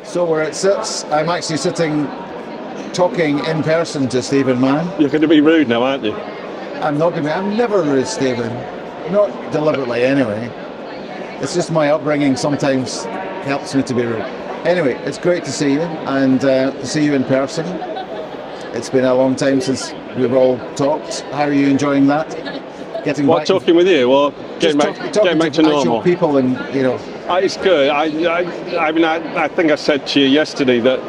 So where it sits, I'm actually sitting talking in person to Stephen Mann. You're going to be rude now, aren't you? I'm never rude, Stephen. Not deliberately, anyway. It's just my upbringing sometimes helps me to be rude. Anyway, it's great to see you and to see you in person. It's been a long time since we've all talked. How are you enjoying that? Talking with you or getting back to normal? People and It's good. I mean, I think I said to you yesterday that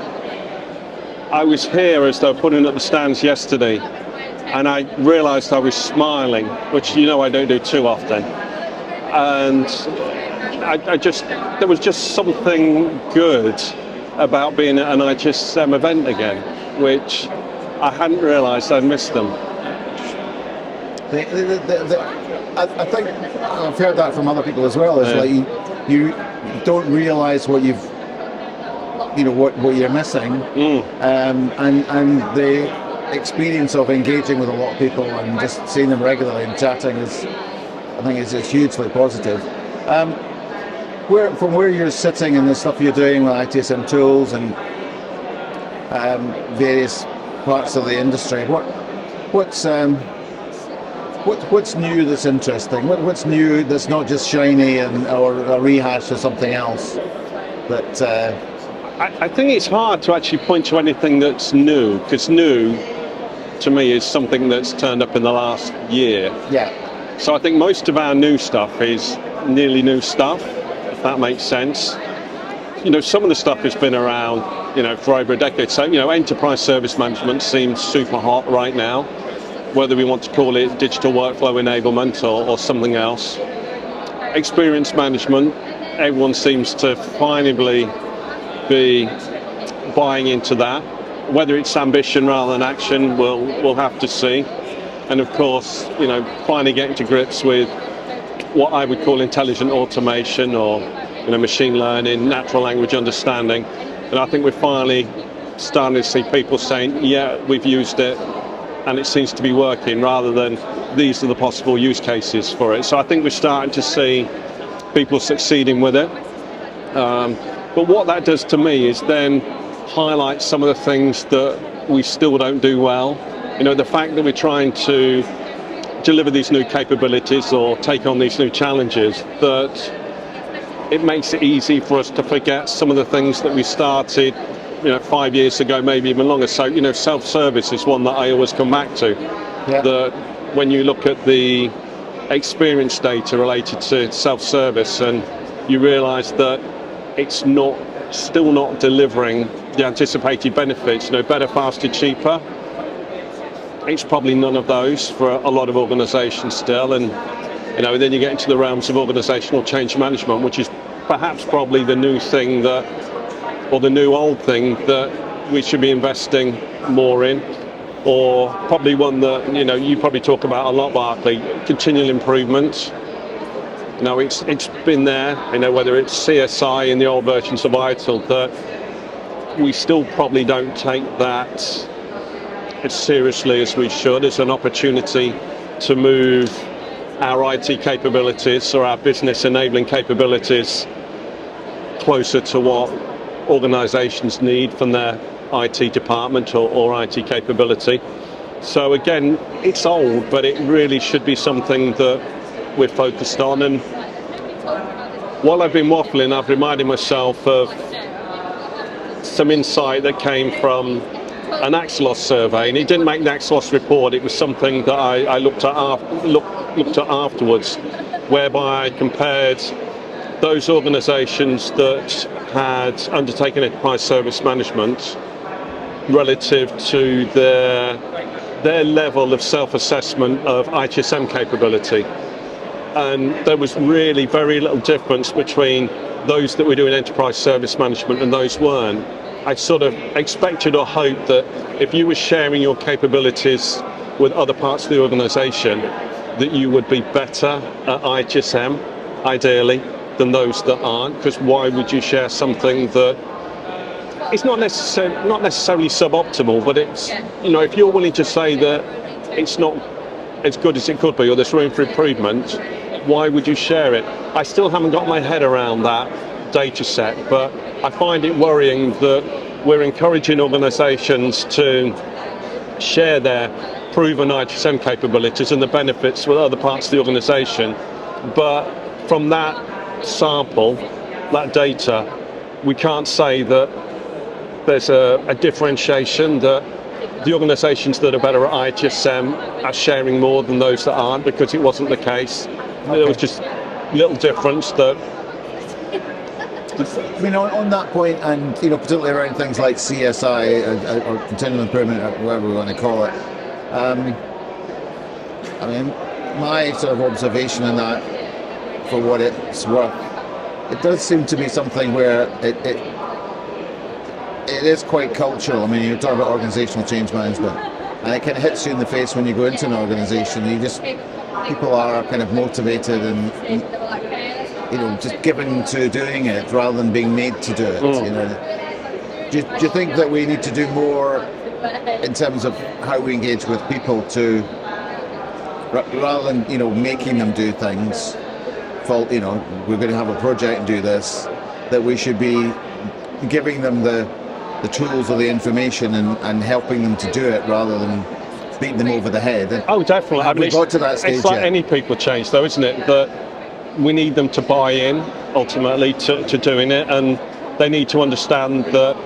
I was here as they were putting up the stands yesterday, and I realised I was smiling, which I don't do too often, and there was just something good about being at an ITSM event again, which I hadn't realised I'd missed them. I think I've heard that from other people as well. It's like you don't realise what what you're missing, and the experience of engaging with a lot of people and just seeing them regularly and chatting I think is hugely positive. From where you're sitting and the stuff you're doing with ITSM tools and various parts of the industry, what's new that's interesting? What's new that's not just shiny or a rehash of something else? That I think it's hard to actually point to anything that's new, because new to me is something that's turned up in the last year. Yeah. So I think most of our new stuff is nearly new stuff, if that makes sense. Some of the stuff has been around, for over a decade. So, enterprise service management seems super hot right now, whether we want to call it digital workflow enablement or something else. Experience management, everyone seems to finally be buying into that. Whether it's ambition rather than action, we'll have to see. And of course, finally getting to grips with what I would call intelligent automation or machine learning, natural language understanding. And I think we're finally starting to see people saying, yeah, we've used it and it seems to be working, rather than these are the possible use cases for it. So I think we're starting to see people succeeding with it. But what that does to me is then highlight some of the things that we still don't do well. The fact that we're trying to deliver these new capabilities or take on these new challenges, that it makes it easy for us to forget some of the things that we started 5 years ago, maybe even longer. So, self-service is one that I always come back to. Yeah. That when you look at the experience data related to self-service, and you realise that it's still not delivering the anticipated benefits, better, faster, cheaper. It's probably none of those for a lot of organisations still, and then you get into the realms of organisational change management, which is perhaps probably the new thing or the new old thing that we should be investing more in, or probably one that you probably talk about a lot, Barclay, continual improvement. It's been there, whether it's CSI in the old versions of ITIL, that we still probably don't take that as seriously as we should as an opportunity to move our IT capabilities or our business enabling capabilities closer to what organisations need from their IT department or IT capability. So again, it's old, but it really should be something that we're focused on. And while I've been waffling, I've reminded myself of some insight that came from an Axelos survey, and it didn't make the Axelos report. It was something that I looked at afterwards, whereby I compared those organisations that had undertaken enterprise service management relative to their level of self-assessment of ITSM capability. And there was really very little difference between those that were doing enterprise service management and those weren't. I sort of expected or hoped that if you were sharing your capabilities with other parts of the organisation, that you would be better at ITSM, ideally, than those that aren't. Because why would you share something that it's not necessarily suboptimal, but it's, if you're willing to say that it's not as good as it could be, or there's room for improvement, why would you share it? I still haven't got my head around that, data set, but I find it worrying that we're encouraging organisations to share their proven ITSM capabilities and the benefits with other parts of the organisation, but from that sample, that data, we can't say that there's a differentiation, that the organisations that are better at ITSM are sharing more than those that aren't, because it wasn't the case. There was just little difference that. I mean, on that point, and particularly around things like CSI or continual improvement, or whatever we want to call it. I mean, my sort of observation in that, for what it's worth, it does seem to be something where it is quite cultural. I mean, you're talking about organisational change management, and it kind of hits you in the face when you go into an organisation. People are kind of motivated and just given to doing it rather than being made to do it. Do you think that we need to do more in terms of how we engage with people to, rather than making them do things? We're going to have a project and do this. That we should be giving them the tools or the information and helping them to do it rather than beating them over the head. Oh, definitely. Have we got to that stage It's like yet? any people change, though, isn't it? That we need them to buy in ultimately to doing it, and they need to understand that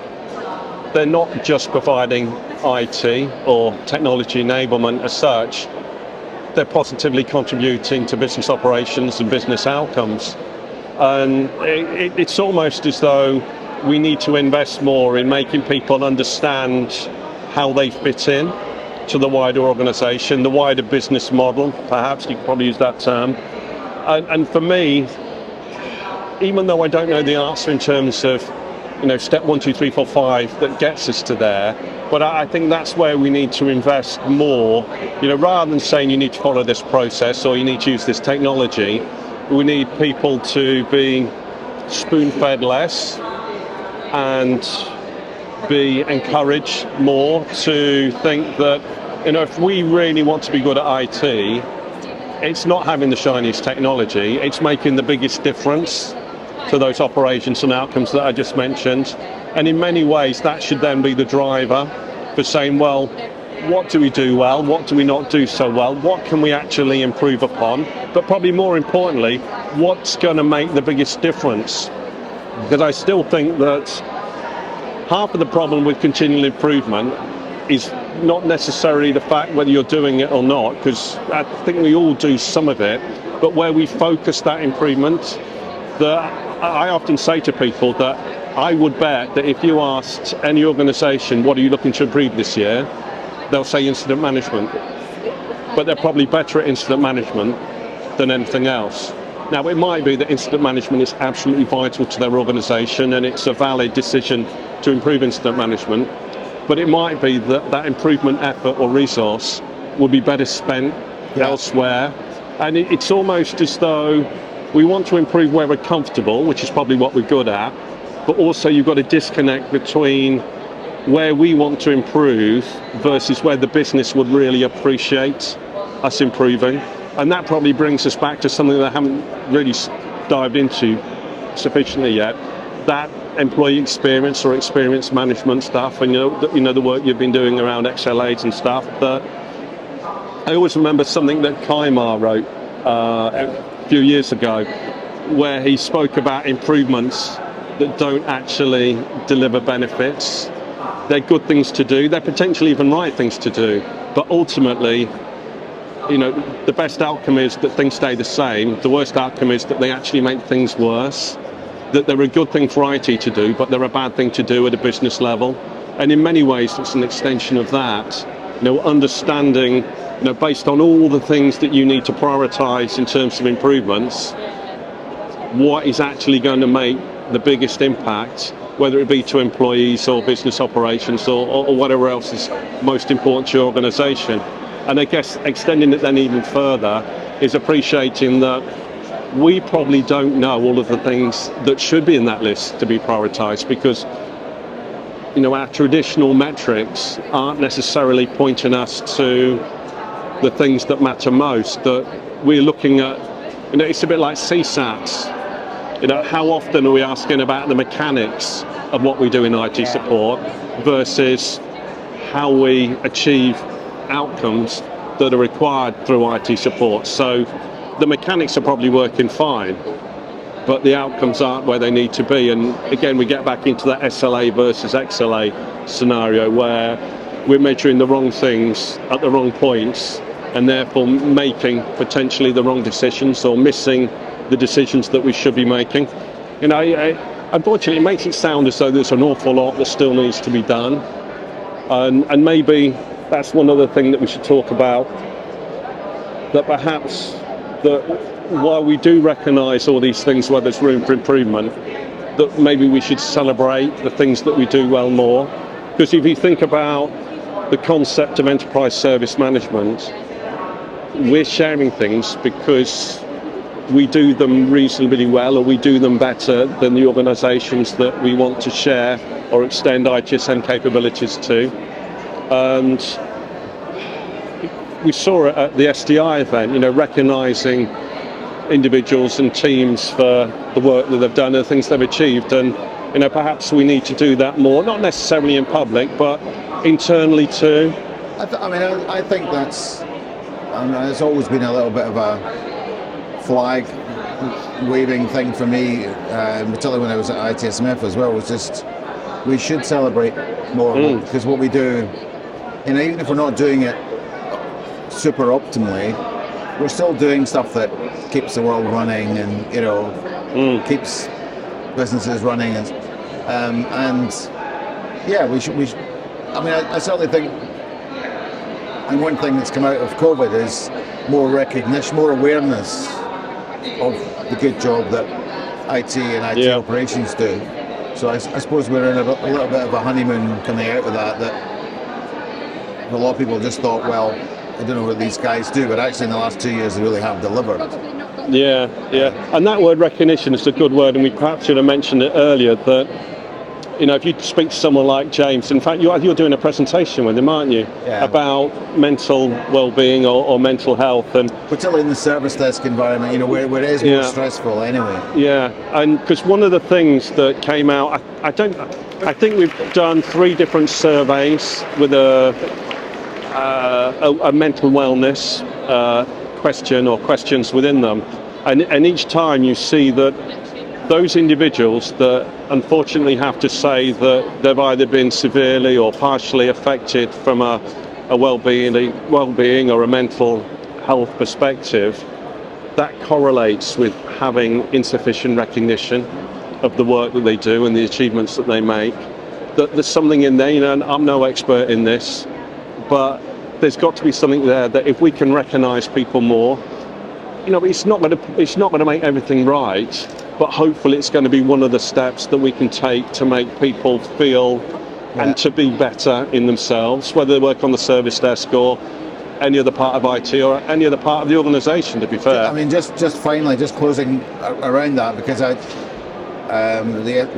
they're not just providing IT or technology enablement as such. They're positively contributing to business operations and business outcomes. And it's almost as though we need to invest more in making people understand how they fit in to the wider organisation, the wider business model, perhaps you could probably use that term. And for me, even though I don't know the answer in terms of step 1, 2, 3, 4, 5 that gets us to there, but I think that's where we need to invest more. Rather than saying you need to follow this process or you need to use this technology, we need people to be spoon-fed less and be encouraged more to think that if we really want to be good at IT, it's not having the shiniest technology, it's making the biggest difference to those operations and outcomes that I just mentioned. And in many ways that should then be the driver for saying, well, what do we do well, what do we not do so well, what can we actually improve upon, but probably more importantly, what's going to make the biggest difference? Because I still think that half of the problem with continual improvement is not necessarily the fact whether you're doing it or not, because I think we all do some of it, but where we focus that improvement, that I often say to people that I would bet that if you asked any organisation, what are you looking to improve this year, they'll say incident management. But they're probably better at incident management than anything else. Now, it might be that incident management is absolutely vital to their organisation and it's a valid decision to improve incident management, but it might be that that improvement effort or resource would be better spent elsewhere. And it's almost as though we want to improve where we're comfortable, which is probably what we're good at, but also you've got a disconnect between where we want to improve versus where the business would really appreciate us improving. And that probably brings us back to something that I haven't really dived into sufficiently yet, that employee experience or experience management stuff, and the work you've been doing around XLAs and stuff. That I always remember something that Kaimar wrote a few years ago, where he spoke about improvements that don't actually deliver benefits. They're good things to do, they're potentially even right things to do, but ultimately, the best outcome is that things stay the same. The worst outcome is that they actually make things worse. That they're a good thing for IT to do, but they're a bad thing to do at a business level. And in many ways, it's an extension of that. Understanding, based on all the things that you need to prioritise in terms of improvements, what is actually going to make the biggest impact, whether it be to employees or business operations or whatever else is most important to your organisation. And I guess extending it then even further is appreciating that we probably don't know all of the things that should be in that list to be prioritised, because our traditional metrics aren't necessarily pointing us to the things that matter most. That we're looking at, it's a bit like CSATs. How often are we asking about the mechanics of what we do in IT support versus how we achieve outcomes that are required through IT support? So the mechanics are probably working fine, but the outcomes aren't where they need to be. And again, we get back into that SLA versus XLA scenario where we're measuring the wrong things at the wrong points and therefore making potentially the wrong decisions or missing the decisions that we should be making. Unfortunately, it makes it sound as though there's an awful lot that still needs to be done. And maybe that's one other thing that we should talk about, that perhaps that while we do recognise all these things where there's room for improvement, that maybe we should celebrate the things that we do well more. Because if you think about the concept of enterprise service management, we're sharing things because we do them reasonably well, or we do them better than the organisations that we want to share or extend ITSM capabilities to. And we saw it at the SDI event, recognising individuals and teams for the work that they've done and the things they've achieved. And perhaps we need to do that more, not necessarily in public, but internally too. I think that's. It's always been a little bit of a flag waving thing for me, particularly when I was at ITSMF as well. Was just we should celebrate more because what we do, even if we're not doing it super optimally, we're still doing stuff that keeps the world running and keeps businesses running and yeah, we should. I certainly think. And one thing that's come out of COVID is more recognition, more awareness of the good job that IT and IT operations do. So I suppose we're in a little bit of a honeymoon coming out of that a lot of people just thought, well, I don't know what these guys do, but actually in the last 2 years they really have delivered. Yeah. And that word recognition is a good word, and we perhaps should have mentioned it earlier that if you speak to someone like James, in fact, you're doing a presentation with him, aren't you? Yeah. About mental well-being or mental health, and particularly in the service desk environment, where it is more stressful anyway. Yeah, and because one of the things that came out, I think we've done 3 different surveys with a mental wellness question or questions within them, and each time you see that those individuals that unfortunately have to say that they've either been severely or partially affected from a well-being or a mental health perspective, that correlates with having insufficient recognition of the work that they do and the achievements that they make. That there's something in there, and I'm no expert in this, but there's got to be something there that if we can recognise people more, it's not going to make everything right. But hopefully it's going to be one of the steps that we can take to make people feel and to be better in themselves, whether they work on the service desk or any other part of IT or any other part of the organisation, to be fair. Just finally, just closing around that, because we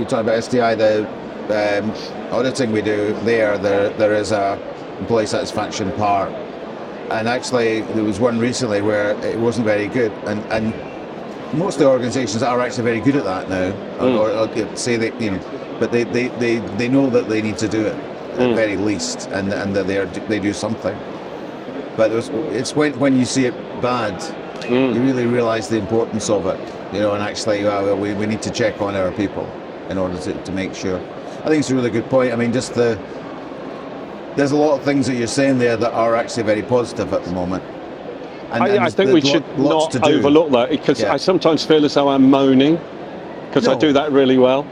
talked about SDI, the auditing we do there is a employee satisfaction part, and actually there was one recently where it wasn't very good, and most of the organisations are actually very good at that now, or say that but they know that they need to do it at the very least, and that they do something. But it's when you see it bad, you really realise the importance of it, and actually we need to check on our people in order to make sure. I think it's a really good point. There's a lot of things that you're saying there that are actually very positive at the moment. I think we should not overlook that, because I sometimes feel as though I'm moaning, because I do that really well,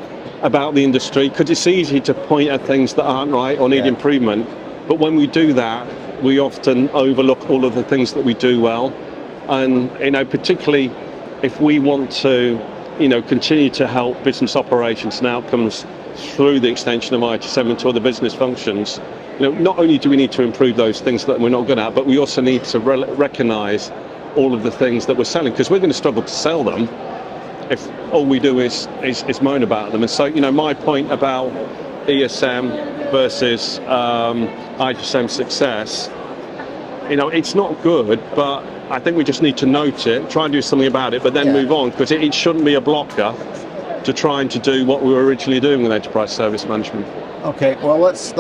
about the industry, because it's easy to point at things that aren't right or need improvement. But when we do that, we often overlook all of the things that we do well. And particularly if we want to continue to help business operations and outcomes through the extension of ITSM into other business functions, not only do we need to improve those things that we're not good at, but we also need to recognise all of the things that we're selling, because we're going to struggle to sell them if all we do is moan about them. And so, my point about ESM versus ITSM success, it's not good, but I think we just need to note it, try and do something about it, but then move on, because it shouldn't be a blocker to trying to do what we were originally doing with enterprise service management. Okay, well let's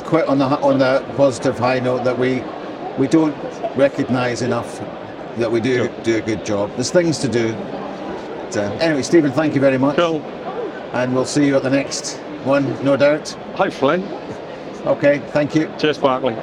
quit on the positive high note that we don't recognise enough that we do a good job. There's things to do. But, anyway, Stephen, thank you very much. Cool. And we'll see you at the next one, no doubt. Hopefully. Okay, thank you. Cheers, Barclay.